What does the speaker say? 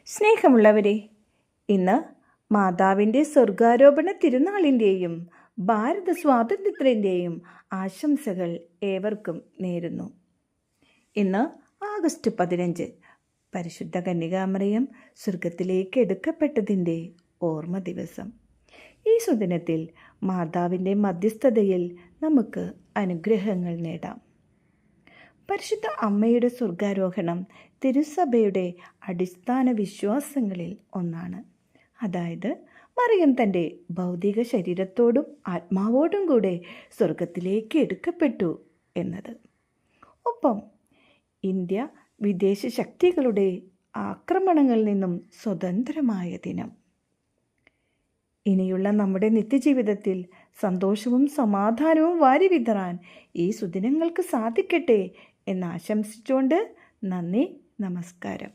സ്നേഹമുള്ളവരെ, ഇന്ന് മാതാവിൻ്റെ സ്വർഗാരോപണ തിരുനാളിൻ്റെയും ഭാരത സ്വാതന്ത്ര്യത്തിൻ്റെയും ആശംസകൾ ഏവർക്കും നേരുന്നു. ഇന്ന് ആഗസ്റ്റ് 15, പരിശുദ്ധ കന്യകാമറിയം സ്വർഗത്തിലേക്ക് എടുക്കപ്പെട്ടതിൻ്റെ ഓർമ്മ ദിവസം. ഈ സുദിനത്തിൽ മാതാവിൻ്റെ മധ്യസ്ഥതയിൽ നമുക്ക് അനുഗ്രഹങ്ങൾ നേടാം. പരിശുദ്ധ അമ്മയുടെ സ്വർഗാരോഹണം തിരുസഭയുടെ അടിസ്ഥാന വിശ്വാസങ്ങളിൽ ഒന്നാണ്. അതായത് മറിയം തൻ്റെ ഭൗതിക ശരീരത്തോടും ആത്മാവോടും കൂടെ സ്വർഗത്തിലേക്ക് എടുക്കപ്പെട്ടു എന്നത്. ഒപ്പം ഇന്ത്യ വിദേശ ശക്തികളുടെ ആക്രമണങ്ങളിൽ നിന്നും സ്വതന്ത്രമായ ദിനം. ഇനിയുള്ള നമ്മുടെ നിത്യജീവിതത്തിൽ സന്തോഷവും സമാധാനവും വാരി വിതറാൻ ഈ സുദിനങ്ങൾക്ക് സാധിക്കട്ടെ എന്ന് ആശംസിച്ചുകൊണ്ട് നന്ദി, നമസ്കാരം.